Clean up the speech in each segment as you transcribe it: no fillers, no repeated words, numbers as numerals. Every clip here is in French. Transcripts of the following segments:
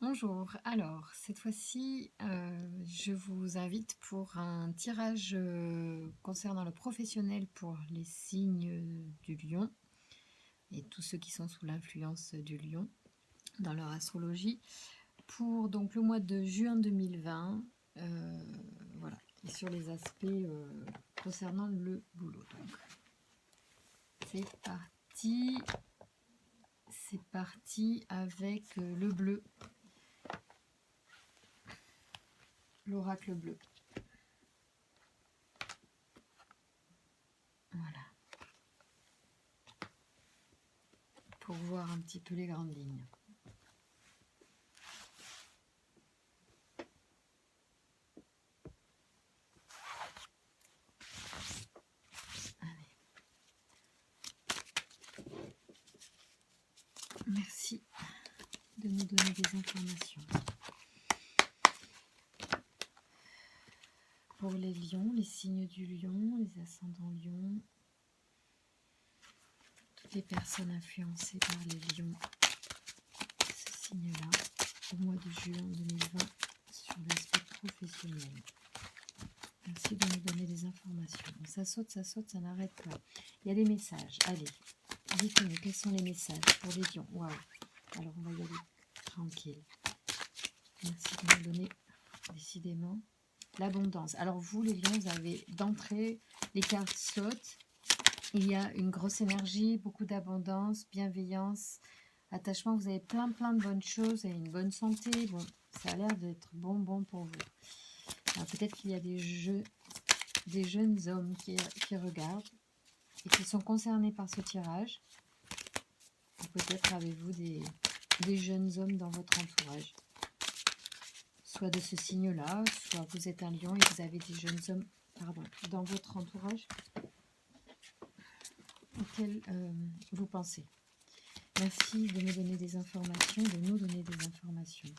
Bonjour, alors cette fois-ci, je vous invite pour un tirage concernant le professionnel pour les signes du lion et tous ceux qui sont sous l'influence du lion dans leur astrologie pour donc le mois de juin 2020, voilà, et sur les aspects concernant le boulot. Donc c'est parti avec le bleu, l'oracle bleu. Voilà. Pour voir un petit peu les grandes lignes. Allez. Merci de nous donner des informations. Pour les lions, les signes du lion, les ascendants lions, toutes les personnes influencées par les lions, ce signe-là, au mois de juin 2020, sur l'aspect professionnel. Merci de nous donner des informations. Ça saute, ça n'arrête pas. Il y a des messages. Allez, dites-nous, quels sont les messages pour les lions? Waouh. Alors, on va y aller tranquille. Merci de nous donner, décidément, l'abondance. Alors, vous, les lions, vous avez d'entrée, les cartes sautent. Il y a une grosse énergie, beaucoup d'abondance, bienveillance, attachement. Vous avez plein de bonnes choses, vous avez une bonne santé. Bon, ça a l'air d'être bon pour vous. Alors peut-être qu'il y a des jeunes hommes qui regardent et qui sont concernés par ce tirage. Ou peut-être avez-vous des jeunes hommes dans votre entourage. Soit de ce signe-là, soit vous êtes un lion et vous avez des jeunes hommes dans votre entourage auxquels vous pensez. Merci de me donner des informations, de nous donner des informations.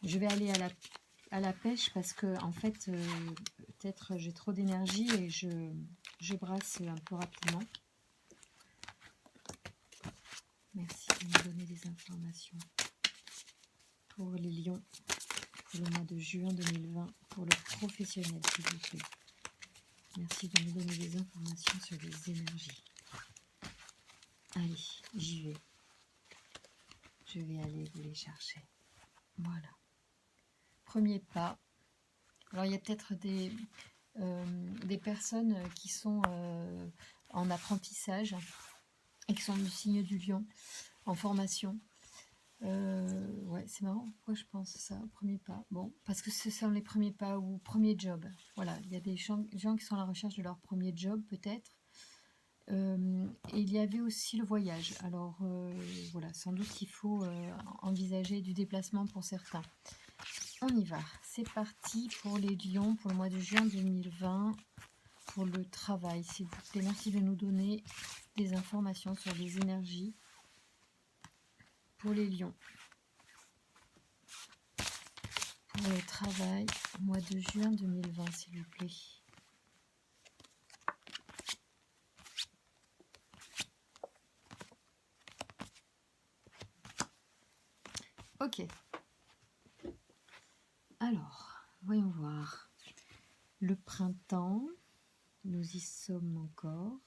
Je vais aller à la pêche parce que en fait, peut-être j'ai trop d'énergie et je brasse un peu rapidement. Merci de me donner des informations pour les lions, pour le mois de juin 2020, pour le professionnel, s'il vous plaît. Merci de me donner des informations sur les énergies. Allez, j'y vais. Je vais aller vous les chercher. Voilà. Premier pas. Alors, il y a peut-être des personnes qui sont en apprentissage et qui sont du signe du lion, en formation. Ouais, c'est marrant. Pourquoi je pense ça, premier pas? Bon, parce que ce sont les premiers pas ou premier job. Voilà, il y a des gens qui sont à la recherche de leur premier job, peut-être. Et il y avait aussi le voyage. Alors, voilà, sans doute qu'il faut envisager du déplacement pour certains. On y va. C'est parti pour les lions pour le mois de juin 2020. Pour le travail, s'il vous plaît. Merci de nous donner des informations sur les énergies pour les lions. Pour le travail, au mois de juin 2020, s'il vous plaît. Ok. Alors, voyons voir. Le printemps, nous y sommes encore.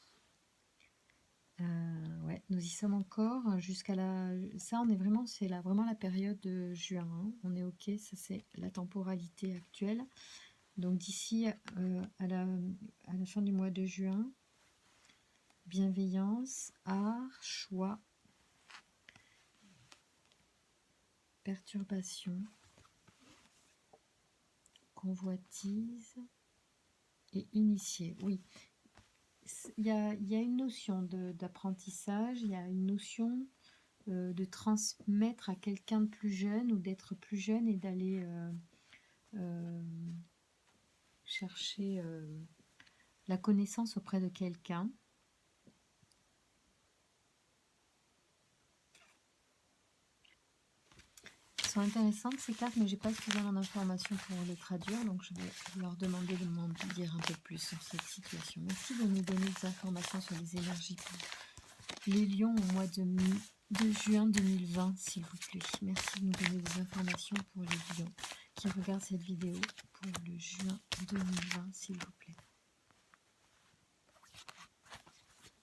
Ouais, nous y sommes encore jusqu'à la... Ça, on est vraiment, c'est vraiment la période de juin. Hein. On est ok, ça c'est la temporalité actuelle. Donc d'ici à la fin du mois de juin, bienveillance, art, choix, perturbation, convoitise et initié. Oui, il y a une notion d'apprentissage, il y a une notion de transmettre à quelqu'un de plus jeune ou d'être plus jeune et d'aller chercher la connaissance auprès de quelqu'un. Elles sont intéressantes ces cartes, mais j'ai pas suffisamment d'informations pour les traduire, donc je vais leur demander de m'en dire un peu plus sur cette situation. Merci de nous donner des informations sur les énergies pour les lions au mois de de juin 2020, s'il vous plaît. Merci de nous donner des informations pour les lions qui regardent cette vidéo pour le juin 2020, s'il vous plaît.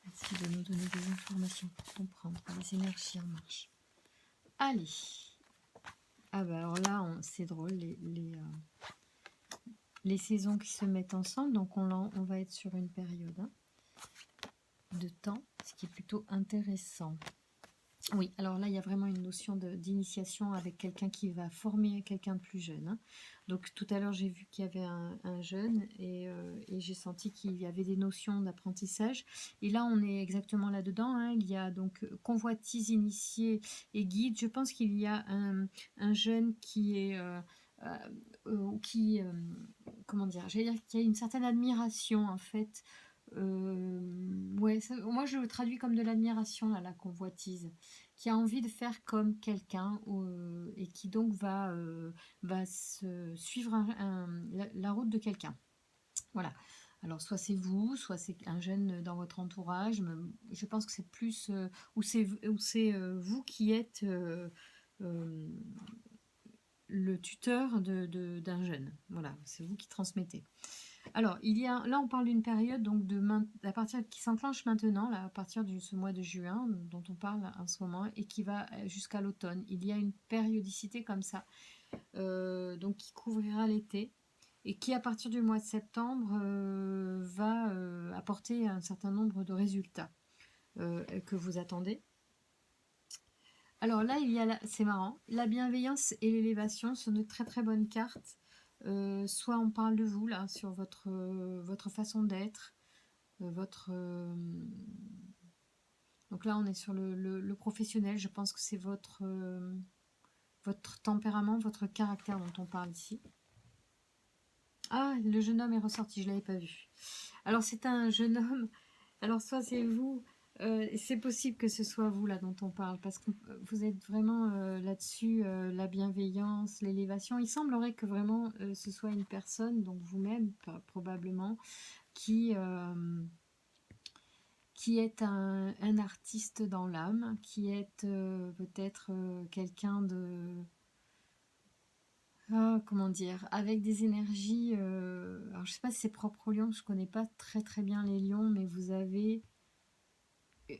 Merci de nous donner des informations pour comprendre les énergies en marche. Allez. Ah bah alors là, c'est drôle, les saisons qui se mettent ensemble. Donc on va être sur une période de temps, ce qui est plutôt intéressant. Oui, alors là, il y a vraiment une notion d'initiation avec quelqu'un qui va former quelqu'un de plus jeune. Donc tout à l'heure, j'ai vu qu'il y avait un jeune et j'ai senti qu'il y avait des notions d'apprentissage. Et là, on est exactement là-dedans. Il y a donc convoitise, initié et guide. Je pense qu'il y a un jeune qui est... comment dire, j'allais dire qu'il y a une certaine admiration en fait. Ouais, moi je le traduis comme de l'admiration à la convoitise, qui a envie de faire comme quelqu'un et qui donc va suivre la route de quelqu'un. Voilà. Alors soit c'est vous, soit c'est un jeune dans votre entourage. Je pense que c'est plus ou c'est vous qui êtes le tuteur d'un jeune. Voilà, c'est vous qui transmettez. Alors, là, on parle d'une période donc à partir qui s'enclenche maintenant, là, à partir de ce mois de juin dont on parle en ce moment et qui va jusqu'à l'automne. Il y a une périodicité comme ça, donc qui couvrira l'été et qui, à partir du mois de septembre, va apporter un certain nombre de résultats que vous attendez. Alors là, c'est marrant, la bienveillance et l'élévation sont de très très bonnes cartes. Soit on parle de vous là sur votre façon d'être, donc là on est sur le professionnel. Je pense que c'est votre tempérament, votre caractère dont on parle ici. Ah, le jeune homme est ressorti, je l'avais pas vu. Alors c'est un jeune homme. Alors soit c'est vous. C'est possible que ce soit vous là dont on parle parce que vous êtes vraiment là-dessus, la bienveillance, l'élévation. Il semblerait que vraiment ce soit une personne, donc vous-même probablement, qui est un artiste dans l'âme, qui est peut-être quelqu'un de... comment dire, avec des énergies... alors je sais pas si c'est propre aux lions, je connais pas très très bien les lions, mais vous avez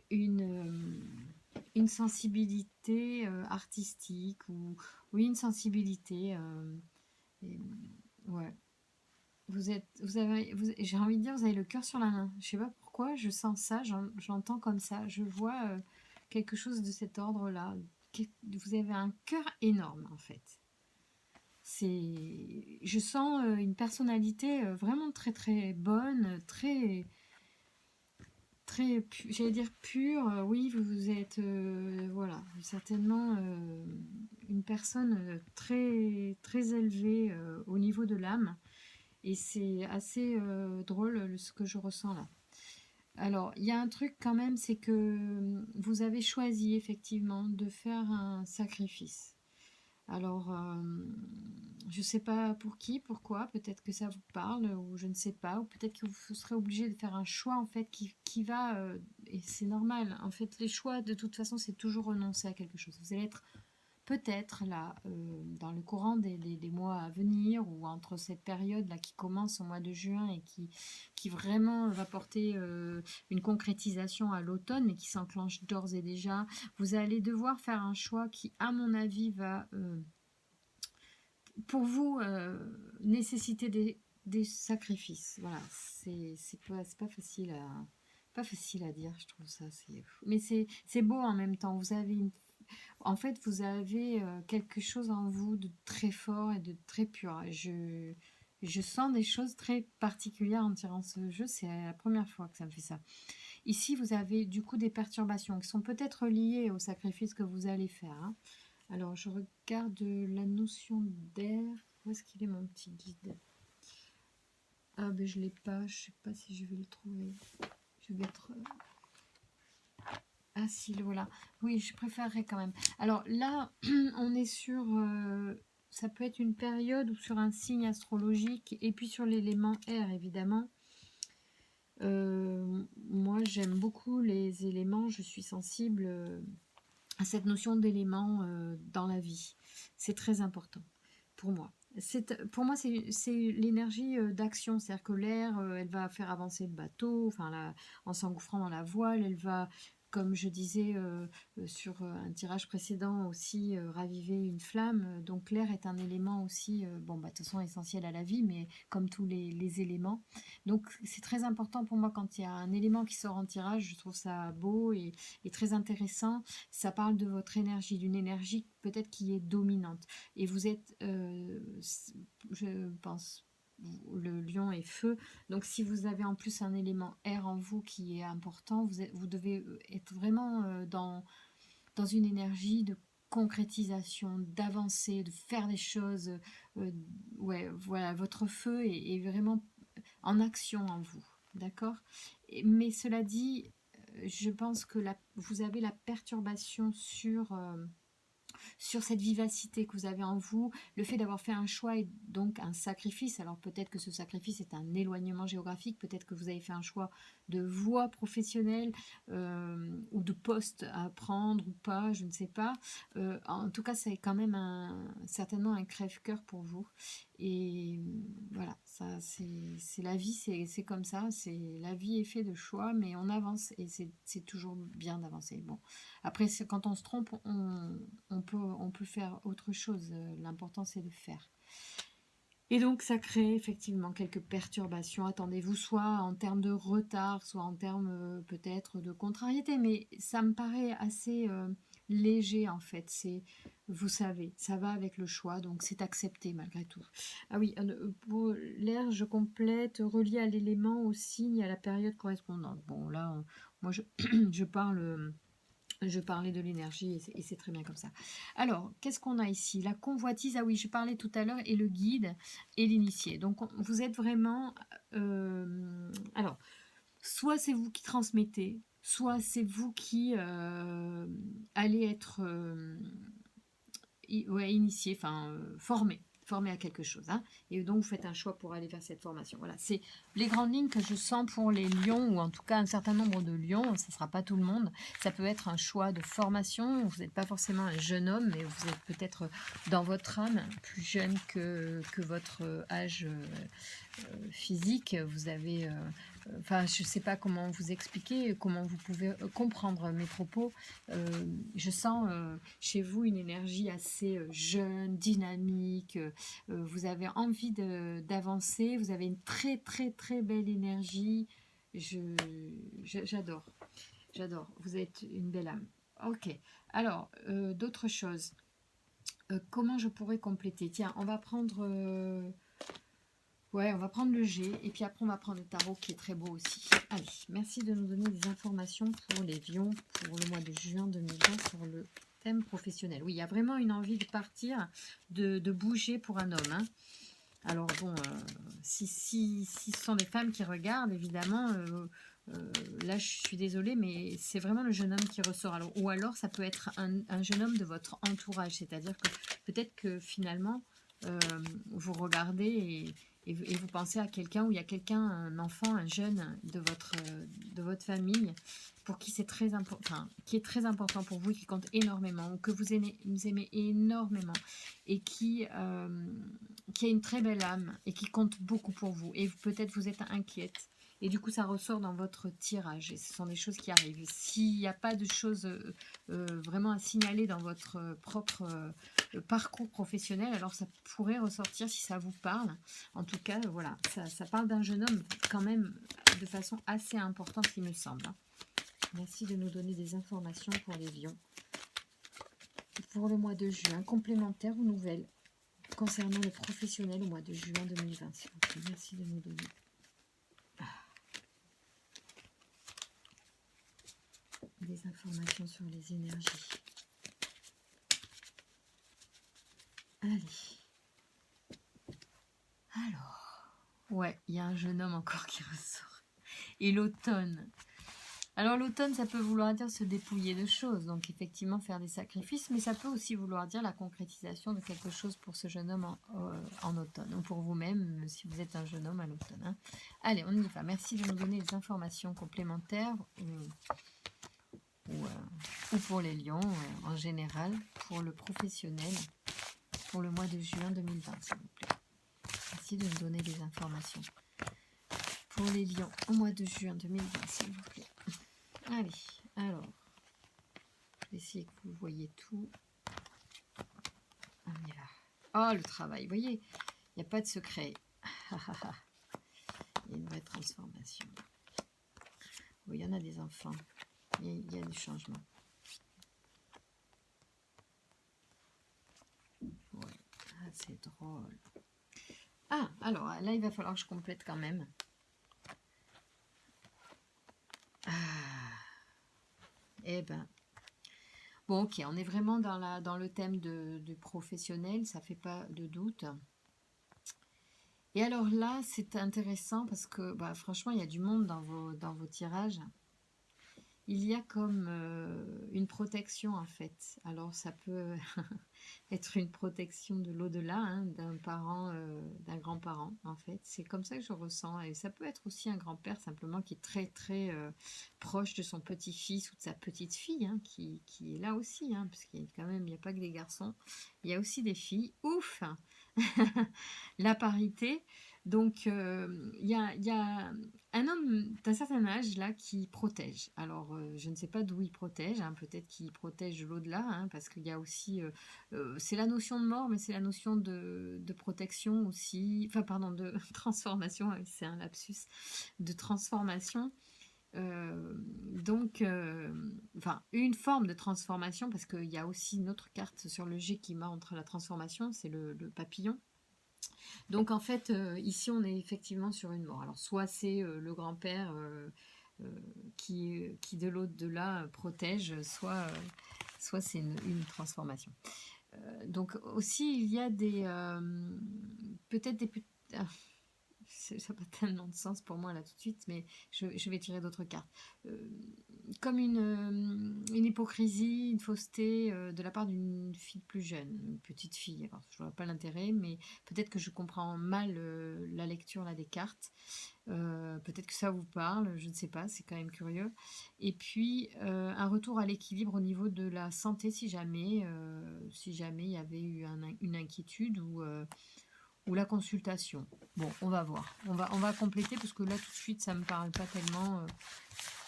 une sensibilité artistique ou oui, une sensibilité. Ouais. J'ai envie de dire, vous avez le cœur sur la main. Je sais pas pourquoi, je sens ça, j'entends comme ça. Je vois quelque chose de cet ordre-là. Vous avez un cœur énorme en fait. Je sens une personnalité vraiment très très bonne, très j'allais dire pure. Oui, vous êtes voilà, certainement une personne très très élevée au niveau de l'âme. Et c'est assez drôle ce que je ressens là. Alors, il y a un truc quand même, c'est que vous avez choisi effectivement de faire un sacrifice. Alors, je ne sais pas pour qui, pourquoi, peut-être que ça vous parle, ou je ne sais pas, ou peut-être que vous serez obligé de faire un choix en fait qui va, et c'est normal, en fait les choix de toute façon c'est toujours renoncer à quelque chose. Vous allez être peut-être là, dans le courant des mois à venir, ou entre cette période-là qui commence au mois de juin et qui vraiment va porter une concrétisation à l'automne, mais qui s'enclenche d'ores et déjà, vous allez devoir faire un choix qui, à mon avis, va, pour vous, nécessiter des sacrifices. Voilà, c'est pas facile à dire, je trouve ça. Mais c'est beau en même temps. En fait, vous avez quelque chose en vous de très fort et de très pur. Je sens des choses très particulières en tirant ce jeu. C'est la première fois que ça me fait ça. Ici, vous avez du coup des perturbations qui sont peut-être liées au sacrifice que vous allez faire. Alors, je regarde la notion d'air. Où est-ce qu'il est mon petit guide? Ah, ben je l'ai pas. Je sais pas si je vais le trouver. Je vais être... Ah si, voilà. Oui, je préférerais quand même. Alors là, on est sur... ça peut être une période ou sur un signe astrologique et puis sur l'élément air, évidemment. Moi, j'aime beaucoup les éléments. Je suis sensible cette notion d'élément dans la vie. C'est très important pour moi. Pour moi, c'est l'énergie d'action, c'est-à-dire que l'air, elle va faire avancer le bateau, enfin, en s'engouffrant dans la voile, elle va, comme je disais sur un tirage précédent aussi, raviver une flamme. Donc l'air est un élément aussi, bon, bah, de toute façon essentiel à la vie, mais comme tous les éléments. Donc c'est très important pour moi quand il y a un élément qui sort en tirage, je trouve ça beau et très intéressant. Ça parle de votre énergie, d'une énergie peut-être qui est dominante. Et vous êtes, je pense, le lion est feu. Donc si vous avez en plus un élément air en vous qui est important, vous devez être vraiment dans une énergie de concrétisation, d'avancer, de faire des choses. Ouais, voilà, votre feu est vraiment en action en vous. D'accord. Mais cela dit, je pense que vous avez la perturbation sur cette vivacité que vous avez en vous, le fait d'avoir fait un choix et donc un sacrifice. Alors peut-être que ce sacrifice est un éloignement géographique, peut-être que vous avez fait un choix de voie professionnelle ou de poste à prendre ou pas, je ne sais pas. En tout cas, c'est quand même certainement un crève-cœur pour vous. Et voilà, ça c'est la vie, c'est comme ça. La vie est faite de choix, mais on avance et c'est toujours bien d'avancer. Bon, après, quand on se trompe, on peut faire autre chose. L'important, c'est de faire. Et donc, ça crée effectivement quelques perturbations. Attendez-vous, soit en termes de retard, soit en termes peut-être de contrariété. Mais ça me paraît assez léger, en fait. Vous savez, ça va avec le choix, donc c'est accepté malgré tout. Ah oui, pour l'air, je complète, relié à l'élément, au signe, à la période correspondante. Bon, là, moi, je parle... Je parlais de l'énergie et c'est très bien comme ça. Alors, qu'est-ce qu'on a ici? La convoitise, ah oui, je parlais tout à l'heure, et le guide et l'initié. Donc, vous êtes vraiment... alors, soit c'est vous qui transmettez, soit c'est vous qui allez être ouais, initié, enfin formé à quelque chose. Hein. Et donc, vous faites un choix pour aller vers cette formation. Voilà, c'est les grandes lignes que je sens pour les lions, ou en tout cas un certain nombre de lions. Ce ne sera pas tout le monde. Ça peut être un choix de formation. Vous n'êtes pas forcément un jeune homme, mais vous êtes peut-être dans votre âme plus jeune que votre âge physique. Vous avez... Enfin, je ne sais pas comment vous expliquer, comment vous pouvez comprendre mes propos. Je sens chez vous une énergie assez jeune, dynamique. Vous avez envie d'avancer. Vous avez une très, très, très belle énergie. J'adore. J'adore. Vous êtes une belle âme. Ok. Alors, d'autres choses. Comment je pourrais compléter? Tiens, on va prendre... Ouais, on va prendre le G et puis après on va prendre le tarot qui est très beau aussi. Allez, merci de nous donner des informations pour les lions pour le mois de juin 2020 sur le thème professionnel. Oui, il y a vraiment une envie de partir, de bouger pour un homme. Hein. Alors bon, si ce sont des femmes qui regardent, évidemment, là je suis désolée, mais c'est vraiment le jeune homme qui ressort. Alors, ou alors ça peut être un jeune homme de votre entourage, c'est-à-dire que peut-être que finalement vous regardez et vous pensez à quelqu'un, ou il y a quelqu'un, un enfant, un jeune de votre famille, pour qui c'est très important, enfin, qui est très important pour vous, qui compte énormément, ou que vous aimez énormément, et qui a une très belle âme, et qui compte beaucoup pour vous. Et peut-être vous êtes inquiète. Et du coup, ça ressort dans votre tirage. Et ce sont des choses qui arrivent. S'il n'y a pas de choses vraiment à signaler dans votre propre parcours professionnel, alors ça pourrait ressortir si ça vous parle. En tout cas, voilà, ça parle d'un jeune homme quand même de façon assez importante, il me semble. Hein. Merci de nous donner des informations pour les lions. Pour le mois de juin, complémentaire ou nouvelle concernant le professionnel au mois de juin 2020. Merci de nous donner. Des informations sur les énergies. Allez. Alors, ouais, il y a un jeune homme encore qui ressort. Et l'automne. Alors l'automne, ça peut vouloir dire se dépouiller de choses, donc effectivement faire des sacrifices, mais ça peut aussi vouloir dire la concrétisation de quelque chose pour ce jeune homme en automne, ou pour vous-même, si vous êtes un jeune homme à l'automne. Hein. Allez, on y va. Merci de nous donner des informations complémentaires. ou pour les lions en général, pour le professionnel, pour le mois de juin 2020, s'il vous plaît. Merci de me donner des informations. Pour les lions, au mois de juin 2020, s'il vous plaît. Allez, alors, je vais essayer que vous voyez tout. On y va. Oh, le travail, vous voyez, il n'y a pas de secret. Il y a une vraie transformation. Oui, il y en a des enfants. Il y a du changement. Ouais, ah, c'est drôle. Ah, alors là, il va falloir que je complète quand même. Ah, eh ben, bon, ok, on est vraiment dans le thème du professionnel, ça fait pas de doute. Et alors là, c'est intéressant parce que, bah, franchement, il y a du monde dans vos tirages. Il y a comme une protection en fait. Alors ça peut être une protection de l'au-delà, hein, d'un parent, d'un grand-parent en fait. C'est comme ça que je ressens. Et ça peut être aussi un grand-père simplement qui est très très proche de son petit-fils ou de sa petite-fille, hein, qui est là aussi, hein, parce qu'il y a quand même, il n'y a pas que des garçons, il y a aussi des filles. Ouf! La parité. Donc, il y a un homme d'un certain âge là qui protège. Alors, je ne sais pas d'où il protège, hein, peut-être qu'il protège de l'au-delà, hein, parce qu'il y a aussi, c'est la notion de mort, mais c'est la notion de protection aussi, enfin pardon, de transformation, oui, c'est un lapsus, de transformation. Donc, enfin, une forme de transformation, parce qu'il y a aussi une autre carte sur le G qui montre la transformation, c'est le papillon. Donc en fait, ici on est effectivement sur une mort. Alors soit c'est le grand-père qui de l'au-delà protège, soit c'est une transformation. Donc aussi il y a peut-être des... Ah, ça n'a pas tellement de sens pour moi là tout de suite, mais je vais tirer d'autres cartes. Comme une hypocrisie, une fausseté de la part d'une fille plus jeune, une petite fille. Alors, je ne vois pas l'intérêt, mais peut-être que je comprends mal la lecture là, des cartes. Peut-être que ça vous parle, je ne sais pas, c'est quand même curieux. Et puis, un retour à l'équilibre au niveau de la santé, si jamais il y avait eu une inquiétude ou la consultation. Bon, on va voir. On va compléter parce que là, tout de suite, ça ne me parle pas tellement.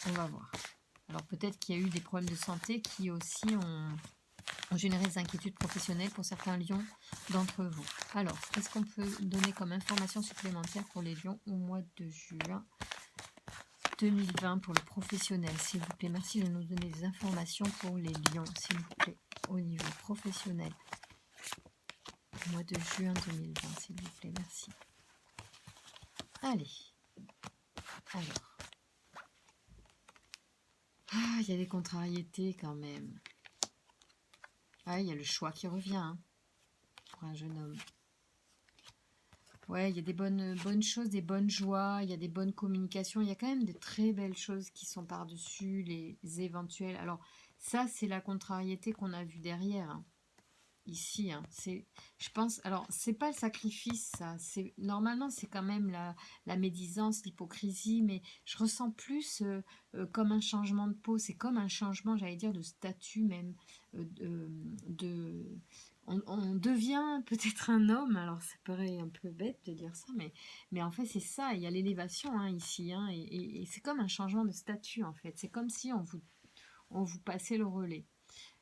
On va voir. Alors peut-être qu'il y a eu des problèmes de santé qui aussi ont généré des inquiétudes professionnelles pour certains lions d'entre vous. Alors, qu'est-ce qu'on peut donner comme information supplémentaire pour les lions au mois de juin 2020 pour le professionnel, s'il vous plaît? Merci de nous donner des informations pour les lions, s'il vous plaît, au niveau professionnel. Au mois de juin 2020, s'il vous plaît, merci. Allez. Alors. Ah, il y a des contrariétés quand même. Ah, il y a le choix qui revient, hein, pour un jeune homme. Ouais, il y a des bonnes choses, des bonnes joies, il y a des bonnes communications. Il y a quand même des très belles choses qui sont par-dessus les éventuels. Alors, ça, c'est la contrariété qu'on a vue derrière, hein. Ici, hein, je pense, alors c'est pas le sacrifice, ça, normalement c'est quand même la médisance, l'hypocrisie, mais je ressens plus comme un changement de peau, c'est comme un changement, j'allais dire, de statut même, de, on devient peut-être un homme, alors ça paraît un peu bête de dire ça, mais en fait c'est ça, il y a l'élévation, hein, ici, hein, et c'est comme un changement de statut en fait, c'est comme si on vous passait le relais.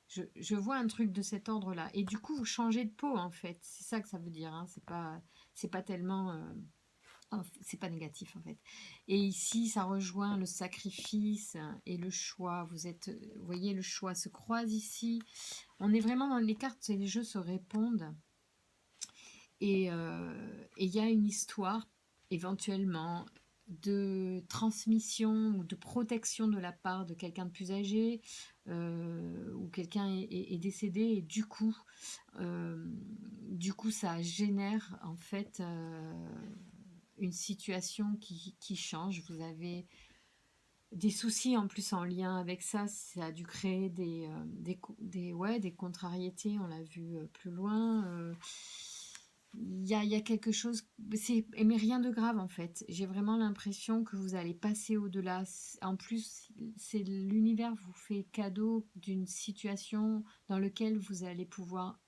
Je vois un truc de cet ordre-là. Et du coup, vous changez de peau, en fait. C'est ça que ça veut dire, hein. C'est pas tellement... c'est pas négatif, en fait. Et ici, ça rejoint le sacrifice et le choix. Vous voyez, le choix se croise ici. On est vraiment dans les cartes et les jeux se répondent. Et il y a une histoire, éventuellement, de transmission ou de protection de la part de quelqu'un de plus âgé, ou quelqu'un est décédé et du coup ça génère en fait une situation qui change. Vous avez des soucis en plus en lien avec ça, ça a dû créer des contrariétés, on l'a vu plus loin. il y a quelque chose, mais rien de grave en fait. J'ai vraiment l'impression que vous allez passer au-delà. En plus, c'est l'univers vous fait cadeau d'une situation dans laquelle vous allez pouvoir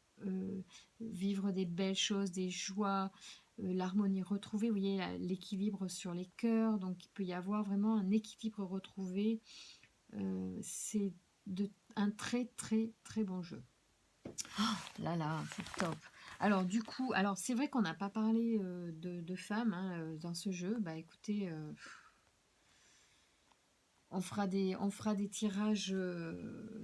vivre des belles choses, des joies, l'harmonie retrouvée. Vous voyez l'équilibre sur les cœurs, donc il peut y avoir vraiment un équilibre retrouvé. C'est un très très très bon jeu. Là, là, c'est top. Alors, du coup, alors c'est vrai qu'on n'a pas parlé de femmes hein, dans ce jeu. Bah écoutez, on fera des tirages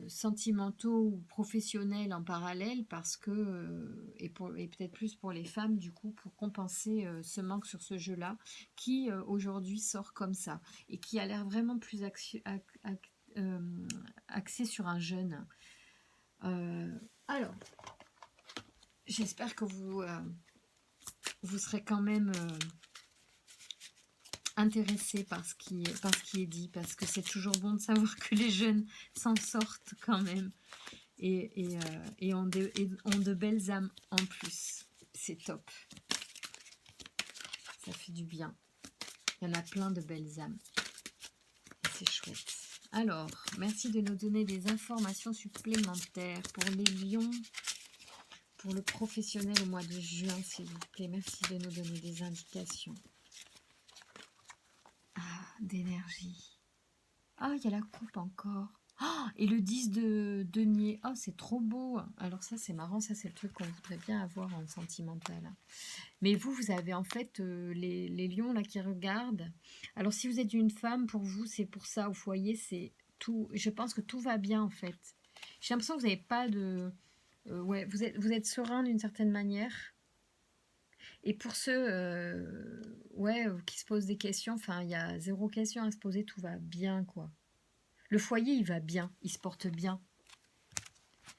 sentimentaux ou professionnels en parallèle parce que, et peut-être plus pour les femmes, du coup, pour compenser ce manque sur ce jeu-là, qui aujourd'hui sort comme ça et qui a l'air vraiment plus euh, axé sur un jeune. Alors, j'espère que vous serez quand même intéressé par ce qui est dit, parce que c'est toujours bon de savoir que les jeunes s'en sortent quand même et ont de belles âmes en plus. C'est top. Ça fait du bien. Il y en a plein de belles âmes. C'est chouette. Alors, merci de nous donner des informations supplémentaires pour les lions. Pour le professionnel au mois de juin, s'il vous plaît. Merci de nous donner des indications. Ah, d'énergie. Ah, il y a la coupe encore. Ah, et le 10 de denier. Oh, c'est trop beau. Alors ça, c'est marrant. Ça, c'est le truc qu'on voudrait bien avoir en sentimental. Mais vous avez en fait les lions là qui regardent. Alors si vous êtes une femme, pour vous, c'est pour ça au foyer, c'est tout. Je pense que tout va bien en fait. J'ai l'impression que vous n'avez pas de... ouais, vous êtes serein d'une certaine manière. Et pour ceux ouais, qui se posent des questions, enfin, il y a zéro question à se poser, tout va bien, quoi. Le foyer, il va bien, il se porte bien.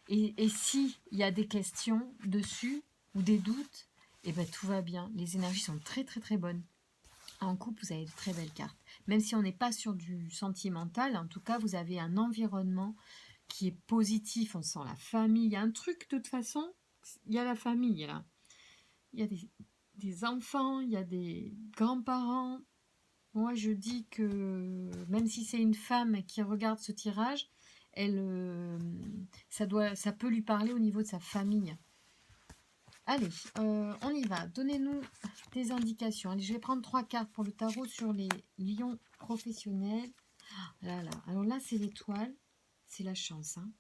Et si il y a des questions dessus, ou des doutes, eh ben, tout va bien. Les énergies sont très, très, très bonnes. En couple, vous avez de très belles cartes. Même si on n'est pas sur du sentimental, en tout cas, vous avez un environnement qui est positif. On sent la famille. Il y a un truc, de toute façon, il y a la famille, là. Il y a des enfants, il y a des grands-parents. Moi, je dis que même si c'est une femme qui regarde ce tirage, elle, ça peut lui parler au niveau de sa famille. Allez, on y va. Donnez-nous des indications. Allez, je vais prendre 3 cartes pour le tarot sur les lions professionnels. Là, là. Alors là, c'est l'étoile. C'est la chance. Hein.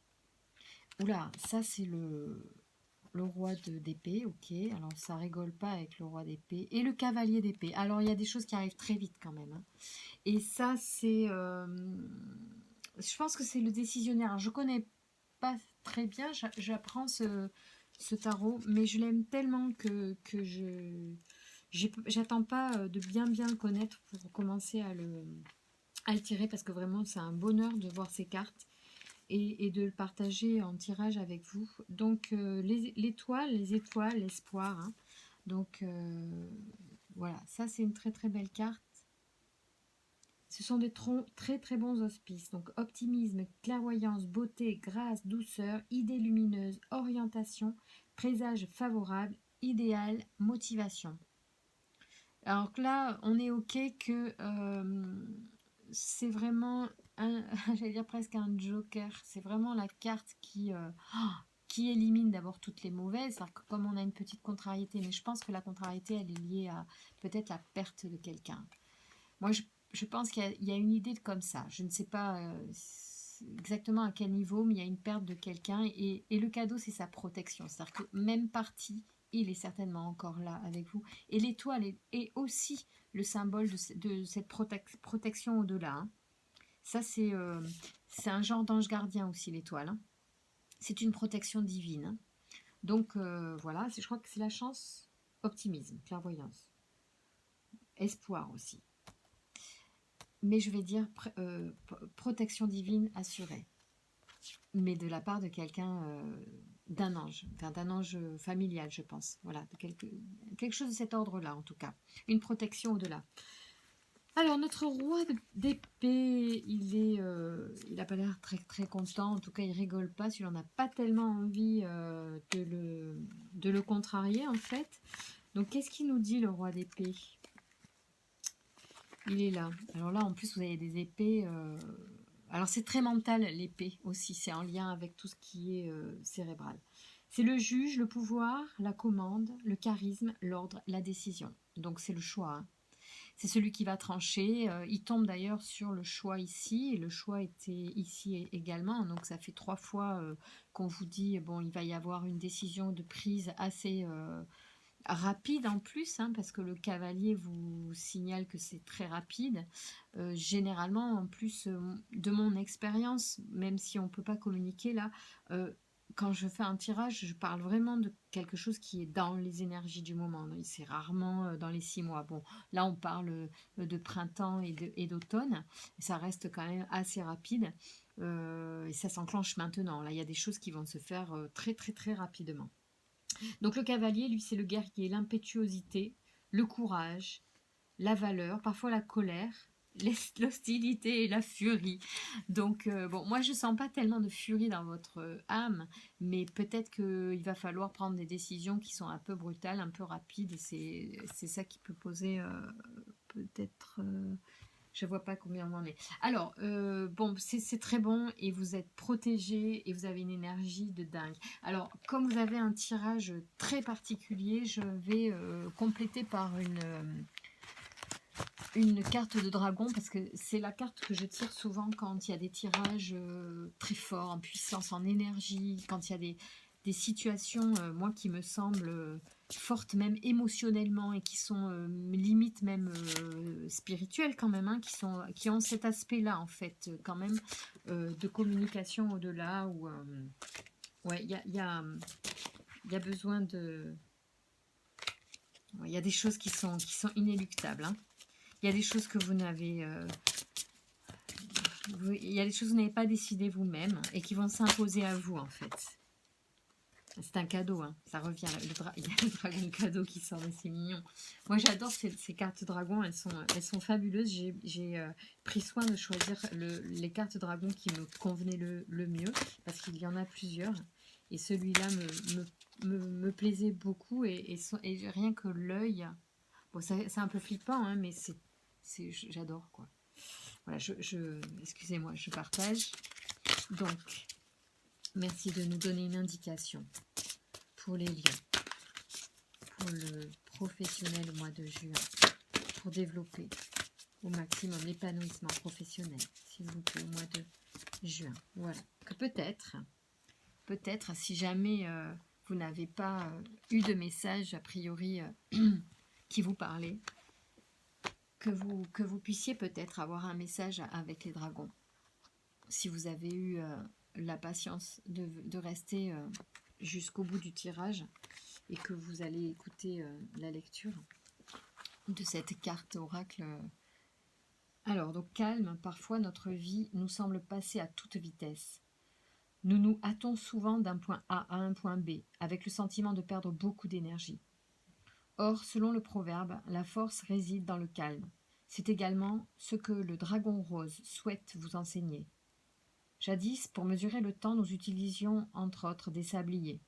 Oula, ça, c'est le roi d'épée, ok. Alors, ça rigole pas avec le roi d'épée. Et le cavalier d'épée. Alors, il y a des choses qui arrivent très vite quand même. Hein. Et ça, c'est... je pense que c'est le décisionnaire. Alors, je connais pas très bien. J'apprends ce tarot. Mais je l'aime tellement que j'attends pas de bien le connaître pour commencer à le tirer. Parce que vraiment, c'est un bonheur de voir ces cartes. Et de le partager en tirage avec vous. Donc, l'étoile, les étoiles, l'espoir. Hein. Donc, voilà, ça c'est une très très belle carte. Ce sont des très très bons auspices. Donc, optimisme, clairvoyance, beauté, grâce, douceur, idée lumineuse, orientation, présage favorable, idéal, motivation. Alors que là, on est ok que c'est vraiment j'allais dire presque un joker. C'est vraiment la carte qui élimine d'abord toutes les mauvaises. Alors que comme on a une petite contrariété, mais je pense que la contrariété, elle est liée à peut-être la perte de quelqu'un. Moi, je pense qu'il y a une idée comme ça. Je ne sais pas exactement à quel niveau, mais il y a une perte de quelqu'un. Et le cadeau, c'est sa protection. C'est-à-dire que même parti, il est certainement encore là avec vous. Et l'étoile est aussi le symbole de cette protection au-delà. Hein. Ça, c'est un genre d'ange gardien aussi, l'étoile. Hein. C'est une protection divine. Hein. Donc, voilà, je crois que c'est la chance, optimisme, clairvoyance. Espoir aussi. Mais je vais dire protection divine assurée. Mais de la part de quelqu'un, d'un ange, enfin d'un ange familial, je pense. Voilà, de quelque chose de cet ordre-là, en tout cas. Une protection au-delà. Alors, notre roi d'épée, il n'a pas l'air très très content. En tout cas, il rigole pas. Il n'en a pas tellement envie de le contrarier, en fait. Donc, qu'est-ce qu'il nous dit, le roi d'épée? Il est là. Alors là, en plus, vous avez des épées. Alors, c'est très mental, l'épée aussi. C'est en lien avec tout ce qui est cérébral. C'est le juge, le pouvoir, la commande, le charisme, l'ordre, la décision. Donc, c'est le choix. Hein. C'est celui qui va trancher. Il tombe d'ailleurs sur le choix ici. Et le choix était ici également. Donc, ça fait 3 fois qu'on vous dit, bon, il va y avoir une décision de prise assez... rapide en plus, hein, parce que le cavalier vous signale que c'est très rapide. Généralement, en plus, de mon expérience, même si on ne peut pas communiquer là, quand je fais un tirage, je parle vraiment de quelque chose qui est dans les énergies du moment. C'est rarement dans les 6 mois. Bon, là, on parle de printemps et d'automne. Ça reste quand même assez rapide. Et ça s'enclenche maintenant. Là, il y a des choses qui vont se faire très, très, très rapidement. Donc le cavalier, lui, c'est le guerrier, l'impétuosité, le courage, la valeur, parfois la colère, l'hostilité et la furie. Donc, bon, moi, je ne sens pas tellement de furie dans votre âme, mais peut-être qu'il va falloir prendre des décisions qui sont un peu brutales, un peu rapides, et c'est ça qui peut poser peut-être... je vois pas combien on en est. Alors, bon, c'est très bon et vous êtes protégé et vous avez une énergie de dingue. Alors, comme vous avez un tirage très particulier, je vais compléter par une carte de dragon parce que c'est la carte que je tire souvent quand il y a des tirages très forts, en puissance, en énergie, quand il y a des situations, moi, qui me semblent fortes même émotionnellement et qui sont limite même spirituelles quand même, hein, qui ont cet aspect-là en fait, quand même, de communication au-delà, où ouais, il y a besoin de... ouais, il y a des choses qui sont inéluctables, hein. Il y a des choses que vous n'avez... il y a des choses que vous n'avez pas décidées vous-même et qui vont s'imposer à vous, en fait. C'est un cadeau, hein. Ça revient. Il y a le dragon cadeau qui sort, c'est mignon. Moi, j'adore ces cartes dragon. Elles sont fabuleuses. J'ai pris soin de choisir les cartes dragon qui me convenaient le mieux parce qu'il y en a plusieurs. Et celui-là me plaisait beaucoup. Et rien que l'œil... Bon, c'est un peu flippant, hein, mais j'adore, quoi. Voilà, excusez-moi, je partage. Donc, merci de nous donner une indication pour les lions, pour le professionnel au mois de juin, pour développer au maximum l'épanouissement professionnel, s'il vous plaît, au mois de juin. Voilà, que peut-être, si jamais vous n'avez pas eu de message, a priori, qui vous parlait, que vous puissiez peut-être avoir un message avec les dragons. Si vous avez eu la patience de rester jusqu'au bout du tirage et que vous allez écouter la lecture de cette carte oracle. Alors, donc calme, parfois notre vie nous semble passer à toute vitesse. Nous nous hâtons souvent d'un point A à un point B, avec le sentiment de perdre beaucoup d'énergie. Or, selon le proverbe, la force réside dans le calme. C'est également ce que le dragon rose souhaite vous enseigner. Jadis, pour mesurer le temps, nous utilisions entre autres des sabliers.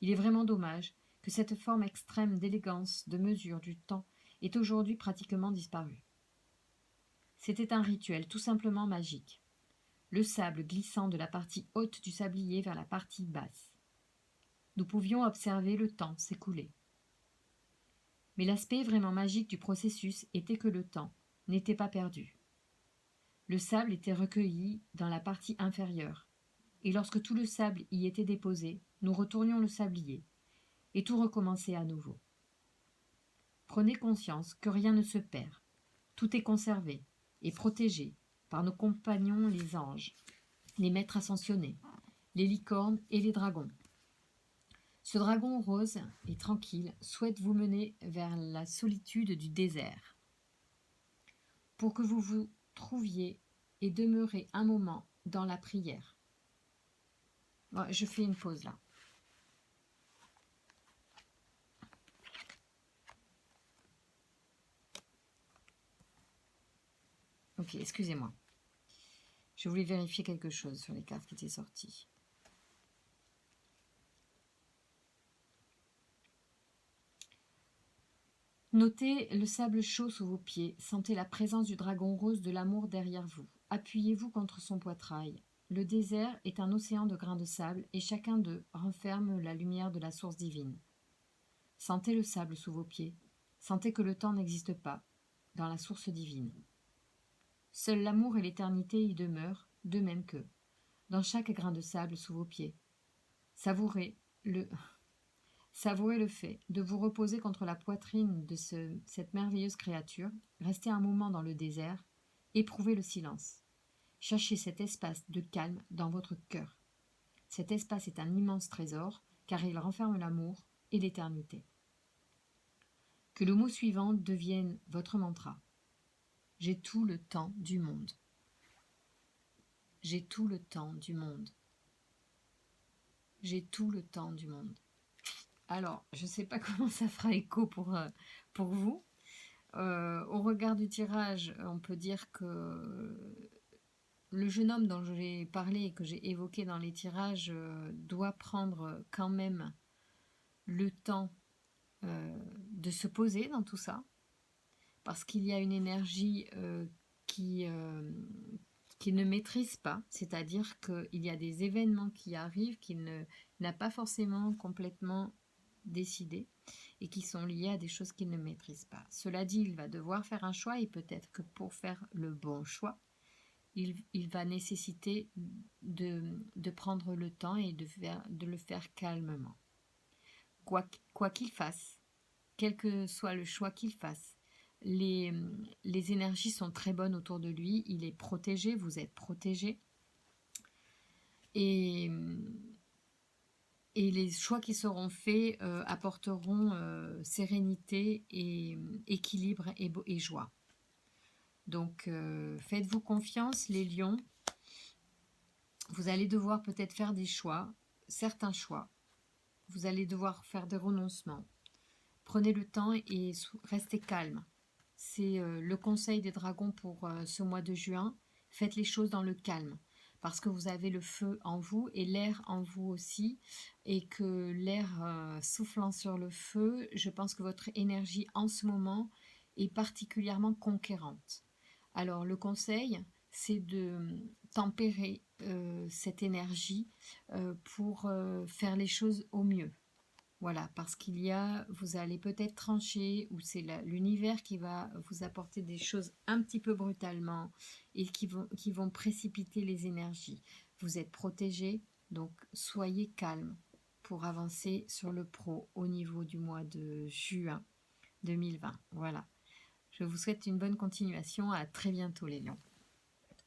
Il est vraiment dommage que cette forme extrême d'élégance, de mesure du temps, ait aujourd'hui pratiquement disparu. C'était un rituel tout simplement magique. Le sable glissant de la partie haute du sablier vers la partie basse. Nous pouvions observer le temps s'écouler. Mais l'aspect vraiment magique du processus était que le temps n'était pas perdu. Le sable était recueilli dans la partie inférieure, et lorsque tout le sable y était déposé, nous retournions le sablier, et tout recommençait à nouveau. Prenez conscience que rien ne se perd, tout est conservé et protégé par nos compagnons les anges, les maîtres ascensionnés, les licornes et les dragons. Ce dragon rose et tranquille souhaite vous mener vers la solitude du désert. Pour que vous vous trouviez et demeurez un moment dans la prière. Bon, je fais une pause là. Ok, excusez-moi. Je voulais vérifier quelque chose sur les cartes qui étaient sorties. Notez le sable chaud sous vos pieds, sentez la présence du dragon rose de l'amour derrière vous. Appuyez-vous contre son poitrail. Le désert est un océan de grains de sable et chacun d'eux renferme la lumière de la source divine. Sentez le sable sous vos pieds, sentez que le temps n'existe pas dans la source divine. Seul l'amour et l'éternité y demeurent, de même que dans chaque grain de sable sous vos pieds. Savourez le fait de vous reposer contre la poitrine de cette merveilleuse créature. Restez un moment dans le désert, éprouvez le silence. Cherchez cet espace de calme dans votre cœur. Cet espace est un immense trésor, car il renferme l'amour et l'éternité. Que le mot suivant devienne votre mantra. J'ai tout le temps du monde. J'ai tout le temps du monde. J'ai tout le temps du monde. Alors, je ne sais pas comment ça fera écho pour vous. Au regard du tirage, on peut dire que le jeune homme dont j'ai parlé et que j'ai évoqué dans les tirages doit prendre quand même le temps de se poser dans tout ça, parce qu'il y a une énergie qu'il ne maîtrise pas, c'est-à-dire qu'il y a des événements qui arrivent qu'il n'a pas forcément complètement décidé et qui sont liés à des choses qu'il ne maîtrise pas. Cela dit, il va devoir faire un choix et peut-être que pour faire le bon choix, il va nécessiter de prendre le temps et de le faire calmement. Quoi qu'il fasse, quel que soit le choix qu'il fasse, les énergies sont très bonnes autour de lui, il est protégé, vous êtes protégé. Et les choix qui seront faits apporteront sérénité et équilibre et joie. Donc, faites-vous confiance, les lions. Vous allez devoir peut-être faire des choix, certains choix. Vous allez devoir faire des renoncements. Prenez le temps et restez calme. C'est le conseil des dragons pour ce mois de juin. Faites les choses dans le calme, parce que vous avez le feu en vous et l'air en vous aussi, et que l'air soufflant sur le feu, je pense que votre énergie en ce moment est particulièrement conquérante. Alors le conseil, c'est de tempérer cette énergie pour faire les choses au mieux. Voilà, parce vous allez peut-être trancher, ou c'est l'univers qui va vous apporter des choses un petit peu brutalement et qui vont précipiter les énergies. Vous êtes protégé, donc soyez calme pour avancer sur le pro au niveau du mois de juin 2020. Voilà, je vous souhaite une bonne continuation, à très bientôt les lions.